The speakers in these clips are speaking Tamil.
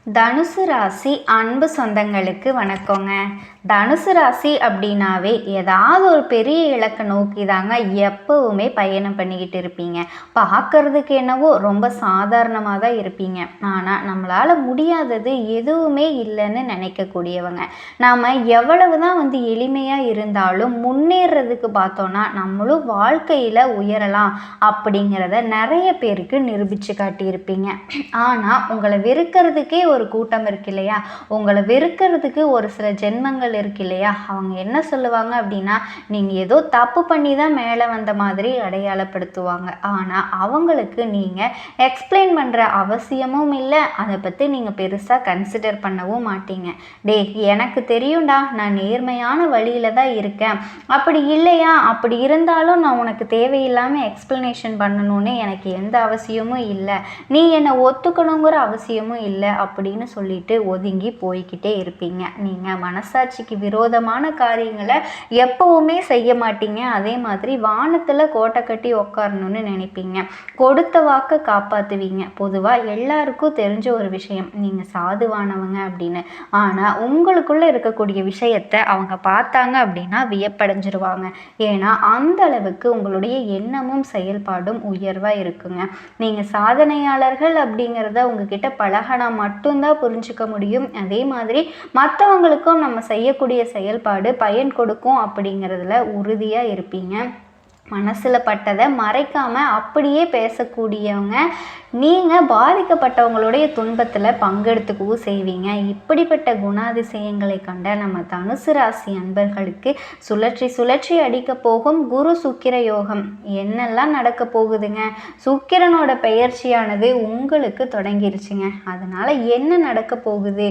தனுசு ராசி அன்பு சொந்தங்களுக்கு வணக்கங்க. தனுசு ராசி அப்படின்னாவே ஏதாவது ஒரு பெரிய இலக்கை நோக்கி தாங்க எப்பவுமே பயணம் பண்ணிக்கிட்டு இருப்பீங்க. பார்க்கறதுக்கு என்னவோ ரொம்ப சாதாரணமாக தான் இருப்பீங்க. ஆனால் நம்மளால் முடியாதது எதுவுமே இல்லைன்னு நினைக்கக்கூடியவங்க. நாம் எவ்வளவு தான் எளிமையாக இருந்தாலும் முன்னேறதுக்கு பார்த்தோன்னா நம்மளும் வாழ்க்கையில் உயரலாம் அப்படிங்கிறத நிறைய பேருக்கு நிரூபித்து காட்டியிருப்பீங்க. ஆனால் உங்களை வெறுக்கிறதுக்கே ஒரு கூட்டம் இருக்கு இல்லையா, உங்களை வெறுக்கிறதுக்கு ஒரு சில ஜென்மங்கள் இருக்கு இல்லையா, அவங்க என்ன சொல்லுவாங்க அப்படின்னா, நீங்கள் ஏதோ தப்பு பண்ணி தான் மேலே வந்த மாதிரி அடையாளப்படுத்துவாங்க. ஆனால் அவங்களுக்கு நீங்கள் எக்ஸ்பிளைன் பண்ணுற அவசியமும் இல்லை, அதை பற்றி நீங்கள் பெருசாக கன்சிடர் பண்ணவும் மாட்டீங்க. எனக்கு தெரியும்டா, நான் நேர்மையான வழியில் தான் இருக்கேன், அப்படி இல்லையா, அப்படி இருந்தாலும் நான் உனக்கு தேவையில்லாமல் எக்ஸ்பிளனேஷன் பண்ணணும்னு எனக்கு எந்த அவசியமும் இல்லை, நீ என்னை ஒத்துக்கணுங்கிற அவசியமும் இல்லை அப்படின்னு சொல்லிட்டு ஒதுங்கி போய்கிட்டே இருப்பீங்க. நீங்கள் மனசாட்சிக்கு விரோதமான காரியங்களை எப்பவுமே செய்ய மாட்டீங்க. அதே மாதிரி வானத்தில் கோட்டை கட்டி உக்காரணும்னு நினைப்பீங்க. கொடுத்த வாக்கை காப்பாற்றுவீங்க. பொதுவாக எல்லாருக்கும் தெரிஞ்ச ஒரு விஷயம், நீங்கள் சாதுவானவங்க அப்படின்னு. ஆனால் உங்களுக்குள்ளே இருக்கக்கூடிய விஷயத்தை அவங்க பார்த்தாங்க அப்படின்னா வியப்படைஞ்சிருவாங்க. ஏன்னா அந்த அளவுக்கு உங்களுடைய எண்ணமும் செயல்பாடும் உயர்வாக இருக்குங்க. நீங்கள் சாதனையாளர்கள் அப்படிங்கிறத உங்ககிட்ட பழகினா மட்டும்தான் புரிஞ்சுக்க முடியும். அதே மாதிரி மற்றவங்களுக்கும் நம்ம செய்யக்கூடிய செயல்பாடு பயன் கொடுக்கும் அப்படிங்கிறதுல உறுதியாக இருப்பீங்க. மனசில் பட்டதை மறைக்காமல் அப்படியே பேசக்கூடியவங்க. நீங்கள் பாதிக்கப்பட்டவங்களுடைய துன்பத்தில் பங்கெடுத்துக்கவும் செய்வீங்க. இப்படிப்பட்ட குணாதிசயங்களை கண்ட நம்ம தனுசு ராசி அன்பர்களுக்கு சுழற்சி சுழற்சி அடிக்க போகும் குரு சுக்கிர யோகம் என்னெல்லாம் நடக்க போகுதுங்க. சுக்கிரனோட பெயர்ச்சியானது உங்களுக்கு தொடங்கிருச்சுங்க. அதனால் என்ன நடக்க போகுது,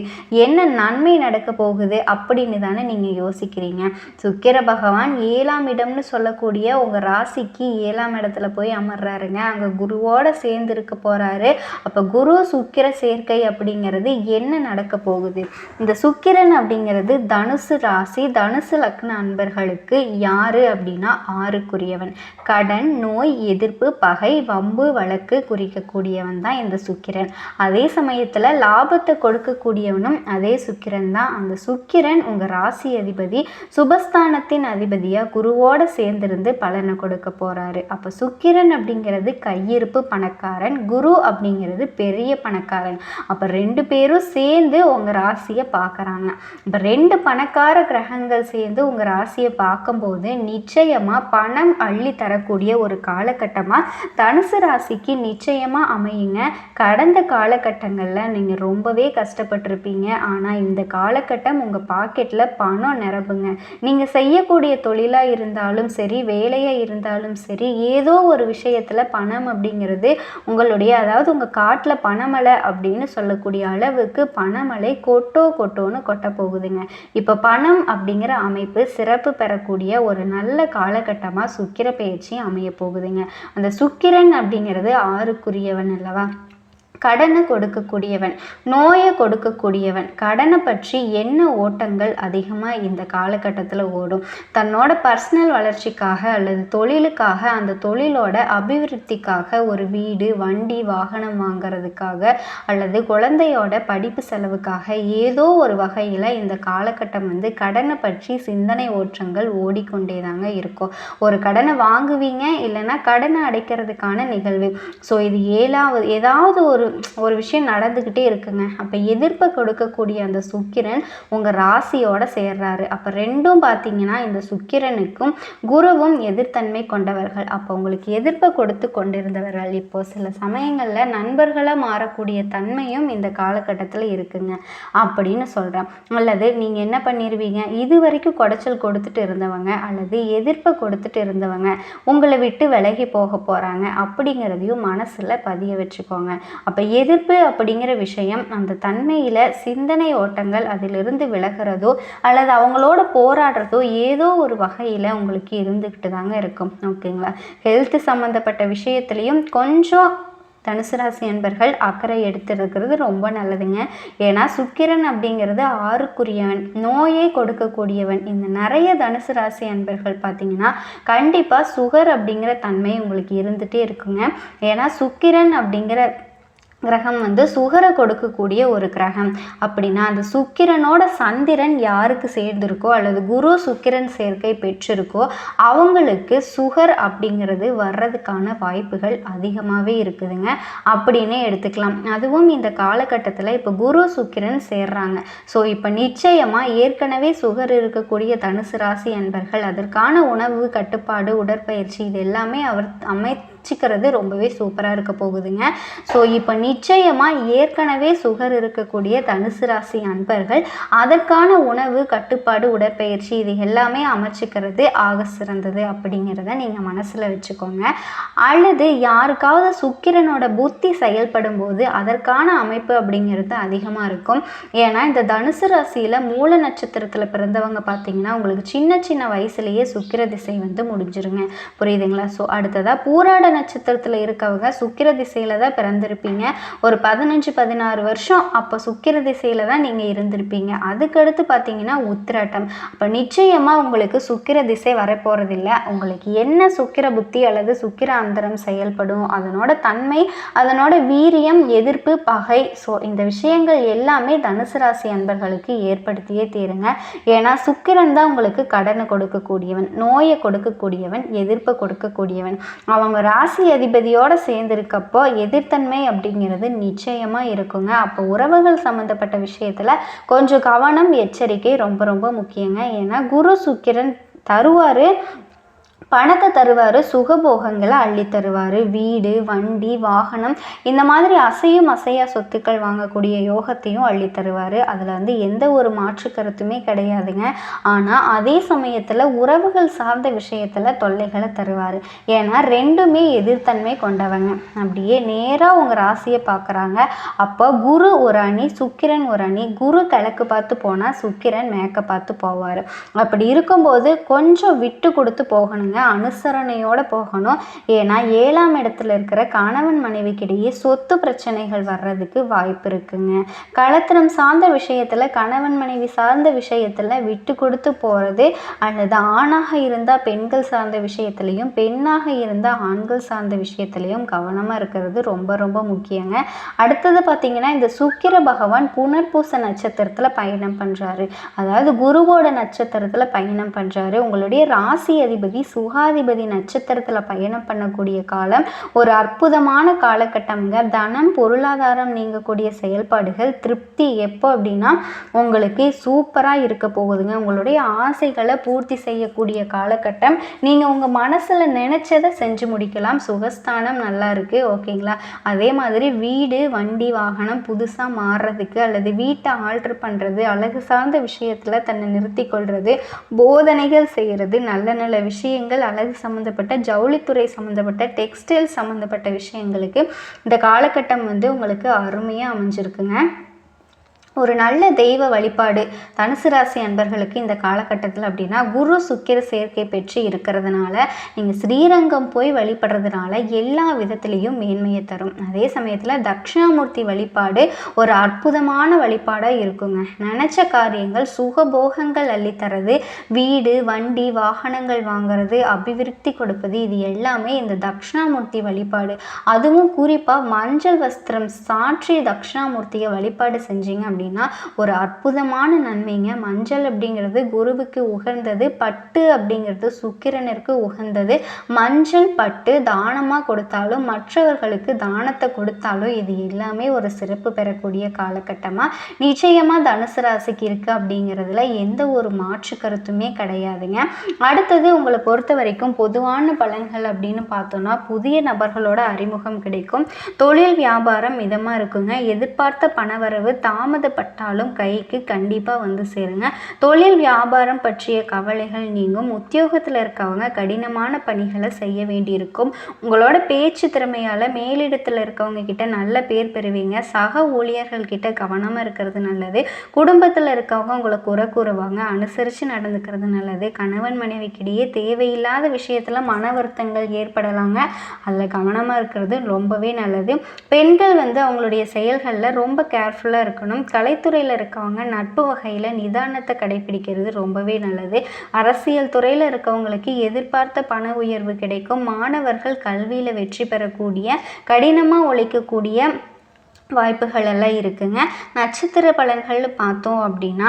என்ன நன்மை நடக்க போகுது அப்படின்னு தானே நீங்கள் யோசிக்கிறீங்க. சுக்கிர பகவான் 7ஆம் இடம்னு சொல்லக்கூடிய உங்கள் ராசிக்கு 7ஆம் இடத்துல போய் அமர்றாருங்க. அங்கே குருவோட சேர்ந்து இருக்க போறாரு. அப்போ குரு சுக்கிர சேர்க்கை அப்படிங்கிறது என்ன நடக்க போகுது? இந்த சுக்கிரன் அப்படிங்கிறது தனுசு ராசி தனுசு லக்ன அன்பர்களுக்கு யாரு அப்படின்னா 6க்குரியவன். கடன், நோய், எதிர்ப்பு, பகை, வம்பு, வழக்கு குறிக்கக்கூடியவன் தான் இந்த சுக்கிரன். அதே சமயத்தில் லாபத்தை கொடுக்கக்கூடியவனும் அதே சுக்கிரன் தான். அந்த சுக்கிரன் உங்க ராசி அதிபதி, சுபஸ்தானத்தின் அதிபதியா குருவோட சேர்ந்திருந்து பலனை கொடுக்க போறாரு. அப்ப சுக்கிரன் அப்படிங்கிறது கையிருப்பு பணக்காரன், குரு அப்படிங்கிறது பெரிய பணக்காரன். அப்ப 2 பேரும் சேர்ந்து உங்க ராசியை பார்க்கறாங்க. இப்ப 2 பணக்கார கிரகங்கள் சேர்ந்து உங்க ராசியை பார்க்கும்போது நிச்சயமா பணம் அள்ளி தரக்கூடிய ஒரு காலகட்டமா தனுசு ராசிக்கு நிச்சயமா அமையுங்க. கடந்த காலகட்டங்கள்ல நீங்க ரொம்பவே கஷ்டப்பட்டிருப்பீங்க. ஆனா இந்த காலகட்டம் உங்க பாக்கெட்ல பணம் நிரப்புங்க. நீங்க செய்யக்கூடிய தொழிலா இருந்தாலும் சரி, வேலையா இருந்தாலும் சரி, ஏதோ ஒரு விஷயத்துல பணம் அப்படிங்கிறது உங்களுடைய, அதாவது உங்க காட்டுல பணமழை அப்படின்னு சொல்லக்கூடிய அளவுக்கு பணமழை கொட்டோன்னு கொட்ட போகுதுங்க. இப்ப பணம் அப்படிங்கிற அமைப்பு சிறப்பு பெறக்கூடிய ஒரு நல்ல காலகட்டமா சுக்கிர பெயர்ச்சி அமைய போகுதுங்க. அந்த சுக்கிரன் அப்படிங்கிறது 6க்குரியவன் அல்லவா, கடனை கொடுக்கக்கூடியவன், நோயை கொடுக்கக்கூடியவன். கடனை பற்றி என்ன ஓட்டங்கள் அதிகமாக இந்த காலகட்டத்தில் ஓடும்? தன்னோட பர்சனல் வளர்ச்சிக்காக அல்லது தொழிலுக்காக, அந்த தொழிலோட அபிவிருத்திக்காக, ஒரு வீடு, வண்டி, வாகனம் வாங்கிறதுக்காக அல்லது குழந்தையோட படிப்பு செலவுக்காக ஏதோ ஒரு வகையில் இந்த காலகட்டம் கடனை பற்றி சிந்தனை ஓட்டங்கள் ஓடிக்கொண்டே தாங்க இருக்கும். ஒரு கடனை வாங்குவீங்க, இல்லைன்னா கடனை அடைக்கிறதுக்கான நிகழ்வு. ஸோ இது ஏதாவது ஒரு விஷயம் நடந்துக்கிட்டே இருக்குங்க. அப்போ எதிர்ப்பை கொடுக்கக்கூடிய அந்த சுக்கிரன் உங்கள் ராசியோட சேர்றாரு. அப்போ ரெண்டும் பார்த்தீங்கன்னா இந்த சுக்கிரனுக்கும் குருவும் எதிர்த்தன்மை கொண்டவர்கள். அப்போ உங்களுக்கு எதிர்ப்பை கொடுத்து கொண்டிருந்தவர்கள் இப்போ சில சமயங்களில் நண்பர்களாக மாறக்கூடிய தன்மையும் இந்த காலகட்டத்தில் இருக்குங்க அப்படின்னு சொல்கிறேன். அல்லது நீங்கள் என்ன பண்ணிடுவீங்க, இது வரைக்கும் குடைச்சல் கொடுத்துட்டு இருந்தவங்க அல்லது எதிர்ப்பை கொடுத்துட்டு இருந்தவங்க உங்களை விட்டு விலகி போக போகிறாங்க அப்படிங்கிறதையும் மனசில் பதிய வச்சுக்கோங்க. அப்போ எதிர்ப்பு அப்படிங்கிற விஷயம் அந்த தன்மையில் சிந்தனை ஓட்டங்கள் அதிலிருந்து விலகிறதோ அல்லது அவங்களோட போராடுறதோ ஏதோ ஒரு வகையில் உங்களுக்கு இருந்துக்கிட்டு தாங்க இருக்கும். ஓகேங்களா? ஹெல்த் சம்மந்தப்பட்ட விஷயத்துலையும் கொஞ்சம் தனுசு ராசி அன்பர்கள் அக்கறை எடுத்துருக்கிறது ரொம்ப நல்லதுங்க. ஏன்னா சுக்கிரன் அப்படிங்கிறது 6க்குரியவன், நோயை கொடுக்கக்கூடியவன். இந்த நிறைய தனுசு ராசி அன்பர்கள் பார்த்தீங்கன்னா கண்டிப்பாக சுகர் அப்படிங்கிற தன்மை உங்களுக்கு இருந்துகிட்டே இருக்குங்க. ஏன்னா சுக்கிரன் அப்படிங்கிற கிரகம் வந்து சுகரை கொடுக்கக்கூடிய ஒரு கிரகம். அப்படின்னா அந்த சுக்கிரனோட சந்திரன் யாருக்கு சேர்ந்திருக்கோ அல்லது குரு சுக்கிரன் சேர்க்கை பெற்றிருக்கோ அவங்களுக்கு சுகர் அப்படிங்கிறது வர்றதுக்கான வாய்ப்புகள் அதிகமாகவே இருக்குதுங்க அப்படின்னே எடுத்துக்கலாம். அதுவும் இந்த காலகட்டத்தில் இப்போ குரு சுக்கிரன் சேர்றாங்க. ஸோ இப்போ நிச்சயமாக ஏற்கனவே சுகர் இருக்கக்கூடிய தனுசு ராசி அன்பர்கள் அதற்கான உணவு கட்டுப்பாடு, உடற்பயிற்சி இது எல்லாமே அவர் அமைச்சிக்கிறது ரொம்பவே சூப்பராக இருக்க போகுதுங்க. ஸோ இப்போ நிச்சயமாக ஏற்கனவே சுகர் இருக்கக்கூடிய தனுசு ராசி அன்பர்கள் அதற்கான உணவு கட்டுப்பாடு, உடற்பயிற்சி இது எல்லாமே அமைச்சிக்கிறது ஆக சிறந்தது அப்படிங்கிறத நீங்கள் மனசில் வச்சுக்கோங்க. அல்லது யாருக்காவது சுக்கிரனோட புத்தி செயல்படும் போது அதற்கான அமைப்பு அப்படிங்கிறது அதிகமாக இருக்கும். ஏன்னா இந்த தனுசு ராசியில் மூல நட்சத்திரத்தில் பிறந்தவங்க பார்த்தீங்கன்னா உங்களுக்கு சின்ன சின்ன வயசுலேயே சுக்கிர திசை வந்து முடிஞ்சிருங்க. புரியுதுங்களா? ஸோ அடுத்ததாக பூராட நட்சத்திரத்தில் இருக்கவங்க சுக்கிர திசையில் தான் பிறந்திருப்பீங்க. ஒரு 15-16 வருஷம் அப்போ சுக்கிர திசையில் தான் நீங்கள் இருந்திருப்பீங்க. அதுக்கடுத்து பார்த்தீங்கன்னா உத்திராட்டம். அப்போ நிச்சயமாக உங்களுக்கு சுக்கிர திசை வரப்போகிறதில்ல. உங்களுக்கு என்ன சுக்கிர புத்தி அல்லது சுக்கிர அந்தரம் செயல்படும், அதனோட தன்மை, அதனோட வீரியம், எதிர்ப்பு, பகை, ஸோ இந்த விஷயங்கள் எல்லாமே தனுசு ராசி அன்பர்களுக்கு ஏற்படுத்தியே தீருங்க. ஏன்னா சுக்கிரன் தான் உங்களுக்கு கடனை கொடுக்கக்கூடியவன், நோயை கொடுக்கக்கூடியவன், எதிர்ப்பை கொடுக்கக்கூடியவன். அவங்க ராசி அதிபதியோடு சேர்ந்திருக்கப்போ எதிர்த்தன்மை அப்படிங்கிறது நிச்சயமாக இருக்குங்க. அப்போ உறவுகள் சம்மந்தப்பட்ட விஷயத்தில் கொஞ்சம் கவனம், எச்சரிக்கை ரொம்ப ரொம்ப முக்கியங்க. ஏன்னா குரு சுக்கிரன் தருவார், பணத்தை தருவார், சுகபோகங்களை அள்ளி தருவார், வீடு, வண்டி, வாகனம் இந்த மாதிரி அசையும் அசையா சொத்துக்கள் வாங்கக்கூடிய யோகத்தையும் அள்ளி தருவார். அதில் வந்து எந்த ஒரு மாற்று கருத்துமே கிடையாதுங்க. ஆனால் அதே சமயத்தில் உறவுகள் சார்ந்த விஷயத்தில் தொல்லைகளை தருவார். ஏன்னா ரெண்டுமே எதிர்த்தன்மை கொண்டவங்க. அப்படியே நேராக உங்கள் ராசியை பார்க்குறாங்க. அப்போ குரு ஒரு அணி, சுக்கிரன் ஒரு அணி. குரு கிழக்கு பார்த்து போனால் சுக்கிரன் மேற்க பார்த்து போவார். அப்படி இருக்கும்போது கொஞ்சம் விட்டு கொடுத்து போகணுங்க, அனுசரணையோடு போகணும். ஏன்னா 7ஆம் இடத்துல இருக்கிற கணவன் மனைவிக்கிடையே சொத்து பிரச்சனைகள் வர்றதுக்கு வாய்ப்பு இருக்குங்க. கலத்திரம் சார்ந்த விஷயத்தில், கணவன் மனைவி சார்ந்த விஷயத்தில் விட்டு கொடுத்து போகிறது, அல்லது ஆணாக இருந்தால் பெண்கள் சார்ந்த விஷயத்துலையும், பெண்ணாக இருந்தால் ஆண்கள் சார்ந்த விஷயத்துலையும் கவனமாக இருக்கிறது ரொம்ப ரொம்ப முக்கியங்க. அடுத்தது பார்த்திங்கன்னா இந்த சுக்கிர பகவான் புனர்பூச நட்சத்திரத்தில் பயணம் பண்ணுறாரு. அதாவது குருவோட நட்சத்திரத்தில் பயணம் பண்ணுறாரு. உங்களுடைய ராசி அதிபதி சுகாதிபதி நட்சத்திரத்தில் பயணம் பண்ணக்கூடிய காலம் ஒரு அற்புதமான காலகட்டம்ங்க. தனம், பொருளாதாரம் நீங்கக்கூடிய செயல்பாடுகள், திருப்தி எப்போ அப்படின்னா உங்களுக்கு சூப்பராக இருக்க போகுதுங்க. உங்களுடைய ஆசைகளை பூர்த்தி செய்யக்கூடிய காலகட்டம். நீங்கள் உங்கள் மனசில் நினச்சதை செஞ்சு முடிக்கலாம். சுகஸ்தானம் நல்லா இருக்குது, ஓகேங்களா? அதே மாதிரி வீடு, வண்டி, வாகனம் புதுசாக மாறுறதுக்கு அல்லது வீட்டை ஆல்ட்ரு பண்ணுறது, அழகு சார்ந்த விஷயத்தில் தன்னை நிறுத்தி கொள்வது, போதனைகள் செய்கிறது, நல்ல நல்ல விஷயங்கள், அழகு சம்மந்தப்பட்ட, ஜவுளித்துறை சம்மந்தப்பட்ட, டெக்ஸ்டைல் சம்மந்தப்பட்ட விஷயங்களுக்கு இந்த காலகட்டம் வந்து உங்களுக்கு அருமையாக அமைஞ்சிருக்குங்க. ஒரு நல்ல தெய்வ வழிபாடு தனுசு ராசி அன்பர்களுக்கு இந்த காலகட்டத்தில் அப்படின்னா குரு சுக்கிர சேர்க்கை பெற்று இருக்கிறதுனால நீங்கள் ஸ்ரீரங்கம் போய் வழிபடுறதுனால எல்லா விதத்துலேயும் மேன்மையை தரும். அதே சமயத்தில் தட்சிணாமூர்த்தி வழிபாடு ஒரு அற்புதமான வழிபாடாக இருக்குங்க. நினச்ச காரியங்கள், சுகபோகங்கள் அள்ளித்தரது, வீடு, வண்டி, வாகனங்கள் வாங்கிறது, அபிவிருத்தி கொடுப்பது, இது எல்லாமே இந்த தட்சிணாமூர்த்தி வழிபாடு. அதுவும் குறிப்பாக மஞ்சள் வஸ்திரம் சாற்றி தட்சிணாமூர்த்தியை வழிபாடு செஞ்சீங்க அப்படின்னா ஒரு அற்புதமான நன்மைங்க. மஞ்சள் அப்படிங்கிறது குருவுக்கு உகந்தது, பட்டு அப்படிங்கிறது சுக்கிரனிற்கு உகந்தது. மஞ்சள் பட்டு தானமாக கொடுத்தாலும், மற்றவர்களுக்கு தானத்தை கொடுத்தாலும் இது எல்லாமே ஒரு சிறப்பு பெறக்கூடிய காலகட்டமாக நிச்சயமாக தனுசு ராசிக்கு இருக்குது அப்படிங்கிறதுல எந்த ஒரு மாற்று கருத்துமே கிடையாதுங்க. அடுத்தது உங்களை பொறுத்த வரைக்கும் பொதுவான பலன்கள் அப்படின்னு பார்த்தோன்னா புதிய நபர்களோட அறிமுகம் கிடைக்கும். தொழில் வியாபாரம் மிதமாக இருக்குங்க. எதிர்பார்த்த பணவரவு தாமதப்பட்டாலும் கைக்கு கண்டிப்பாக வந்து சேருங்க. தொழில் வியாபாரம் பற்றிய கவலைகள் நீங்கும். உத்தியோகத்தில் இருக்கவங்க கடினமான பணிகளை செய்ய வேண்டியிருக்கும். உங்களோட பேச்சு திறமையால் மேலிடத்தில் இருக்கவங்க கிட்ட நல்ல பேர் பெறுவீங்க. சக ஊழியர்கள் கிட்ட கவனமாக இருக்கிறது நல்லது. குடும்பத்தில் இருக்கவங்க உங்களை குறை கூறுவாங்க, அனுசரித்து நடந்துக்கிறது நல்லது. கணவன் மனைவிக்கிடையே தேவையில்லாத விஷயத்தில் மன வருத்தங்கள் ஏற்படலாங்க, அதில் கவனமாக இருக்கிறது ரொம்பவே நல்லது. பெண்கள் வந்து அவங்களுடைய செயல்களில் ரொம்ப கேர்ஃபுல்லாக இருக்கணும். கலைத்துறையில் இருக்கவங்க நட்பு வகையில் நிதானத்தை கடைபிடிக்கிறது ரொம்பவே நல்லது. அரசியல் துறையில் இருக்கவங்களுக்கு எதிர்பார்த்த பண உயர்வு கிடைக்கும். மாணவர்கள் கல்வியில் வெற்றி பெறக்கூடிய, கடினமாக உழைக்கக்கூடிய வாய்ப்புகள் எல்லாம் இருக்குங்க. நட்சத்திர பலன்கள்னு பார்த்தோம் அப்படின்னா